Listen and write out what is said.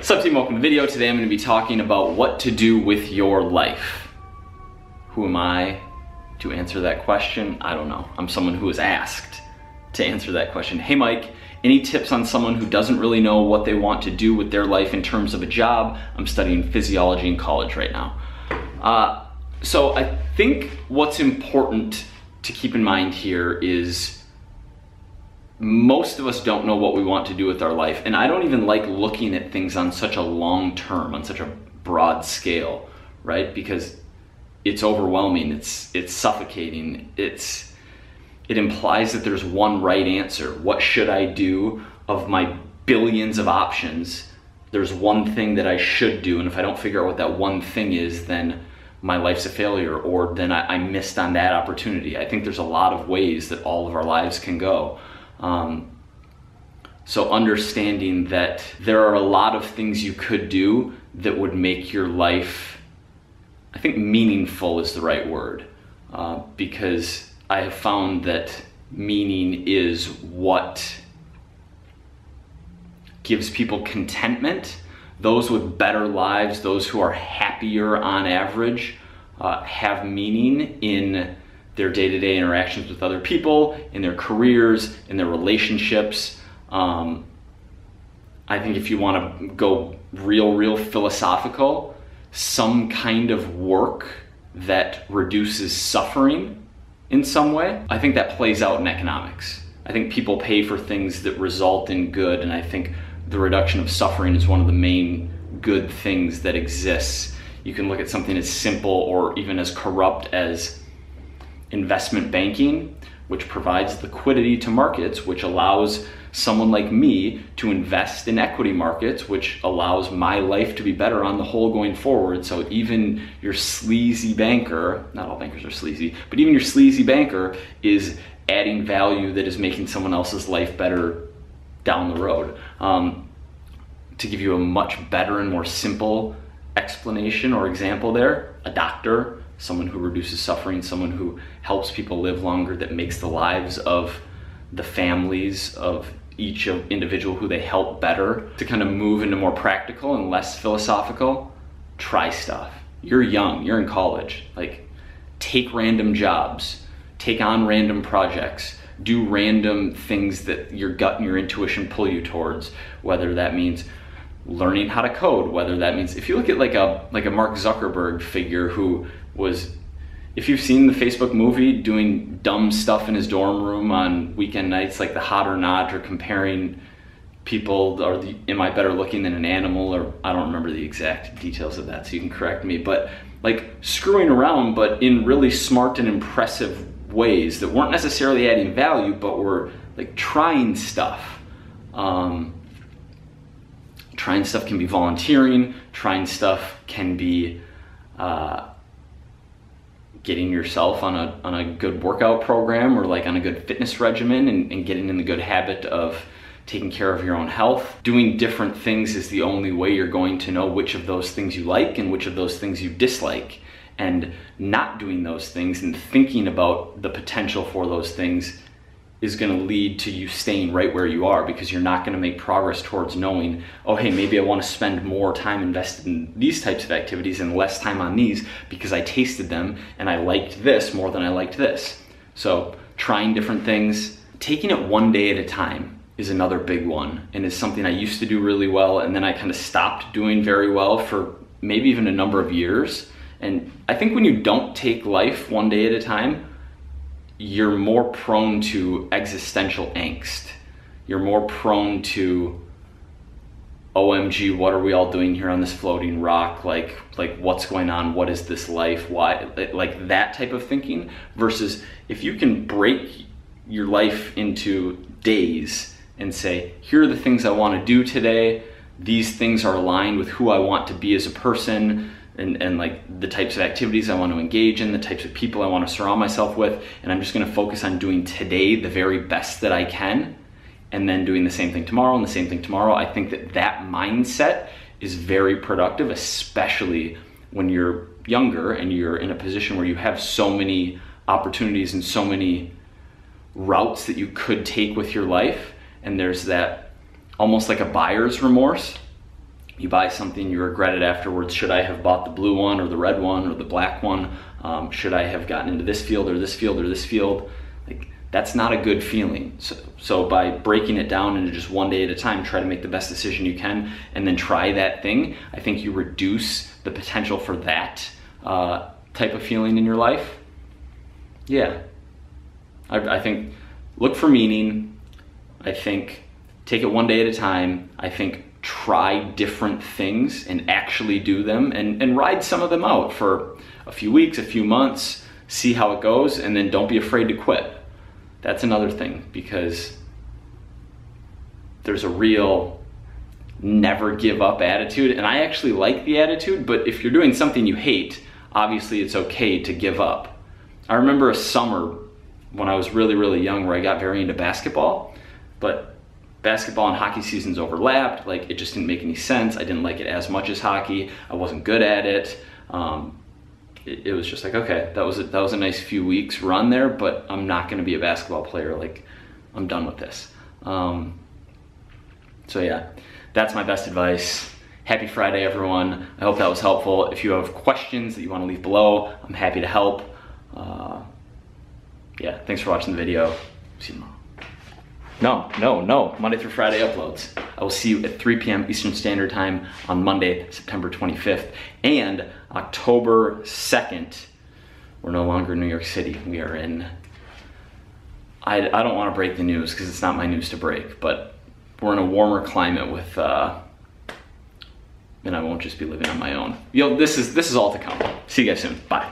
What's up, team? Welcome to the video. Today I'm going to be talking about what to do with your life. Who am I to answer that question? I don't know. I'm someone who was asked to answer that question. Hey Mike, any tips on someone who doesn't really know what they want to do with their life in terms of a job? I'm studying physiology in college right now. So I think what's important to keep in mind here is most of us don't know what we want to do with our life, and I don't even like looking at things on such a long term, on such a broad scale, right? Because it's overwhelming, it's suffocating, it implies that there's one right answer. What should I do? Of my billions of options, there's one thing that I should do, and if I don't figure out what that one thing is, then my life's a failure, or then I missed on that opportunity. I think there's a lot of ways that all of our lives can go. So understanding that there are a lot of things you could do that would make your life, I think meaningful is the right word, because I have found that meaning is what gives people contentment. Those with better lives, those who are happier on average, have meaning in their day-to-day interactions with other people, in their careers, in their relationships. I think if you want to go real philosophical, some kind of work that reduces suffering in some way, I think that plays out in economics. I think people pay for things that result in good, and I think the reduction of suffering is one of the main good things that exists. You can look at something as simple or even as corrupt as investment banking, which provides liquidity to markets, which allows someone like me to invest in equity markets, which allows my life to be better on the whole going forward. So even your sleazy banker, not all bankers are sleazy, but even your sleazy banker is adding value that is making someone else's life better down the road. To give you a much better and more simple explanation or example there, a doctor, someone who reduces suffering, someone who helps people live longer, that makes the lives of the families of each individual who they help better. To kind of move into more practical and less philosophical, try stuff. You're young, you're in college, like take random jobs, take on random projects, do random things that your gut and your intuition pull you towards, whether that means learning how to code, whether that means, if you look at like a Mark Zuckerberg figure who was, if you've seen the Facebook movie, doing dumb stuff in his dorm room on weekend nights, like the hot or not, or comparing people, or am I better looking than an animal, or I don't remember the exact details of that, so you can correct me, but like screwing around, but in really smart and impressive ways that weren't necessarily adding value, but were like trying stuff. Trying stuff can be volunteering, trying stuff can be getting yourself on a good workout program, or like on a good fitness regimen, and getting in the good habit of taking care of your own health. Doing different things is the only way you're going to know which of those things you like and which of those things you dislike. And not doing those things and thinking about the potential for those things is going to lead to you staying right where you are, because you're not going to make progress towards knowing, oh hey, maybe I want to spend more time invested in these types of activities and less time on these because I tasted them and I liked this more than I liked this. So trying different things, taking it one day at a time is another big one, and is something I used to do really well, and then I kind of stopped doing very well for maybe even a number of years. And I think when you don't take life one day at a time, you're more prone to existential angst. You're more prone to, OMG, what are we all doing here on this floating rock? Like what's going on? What is this life? Why? Like that type of thinking, versus if you can break your life into days and say, here are the things I want to do today. These things are aligned with who I want to be as a person, and like the types of activities I want to engage in, the types of people I want to surround myself with, and I'm just going to focus on doing today the very best that I can, and then doing the same thing tomorrow and the same thing tomorrow. I think that mindset is very productive, especially when you're younger and you're in a position where you have so many opportunities and so many routes that you could take with your life, and there's that almost like a buyer's remorse You buy something, you regret it afterwards. Should I have bought the blue one or the red one or the black one? Should I have gotten into this field or this field or this field? Like, that's not a good feeling. So by breaking it down into just one day at a time, try to make the best decision you can and then try that thing. I think you reduce the potential for that type of feeling in your life. Yeah, I think look for meaning. I think take it one day at a time. I think try different things and actually do them and ride some of them out for a few weeks, a few months, see how it goes, and then don't be afraid to quit. That's another thing, because there's a real never give up attitude, and I actually like the attitude, but if you're doing something you hate, obviously it's okay to give up. I remember a summer when I was really, really young where I got very into basketball, but basketball and hockey seasons overlapped. Like, it just didn't make any sense. I didn't like it as much as hockey. I wasn't good at it. It was just like, okay, that was a nice few weeks run there, but I'm not gonna be a basketball player. Like, I'm done with this. So yeah, that's my best advice. Happy Friday, everyone. I hope that was helpful. If you have questions that you wanna leave below, I'm happy to help. Yeah, thanks for watching the video. See you tomorrow. No, Monday through Friday uploads. I will see you at 3 p.m. Eastern Standard Time on Monday, September 25th, and October 2nd. We're no longer in New York City. We are in, I don't want to break the news because it's not my news to break, but we're in a warmer climate with, and I won't just be living on my own. This is all to come. See you guys soon. Bye.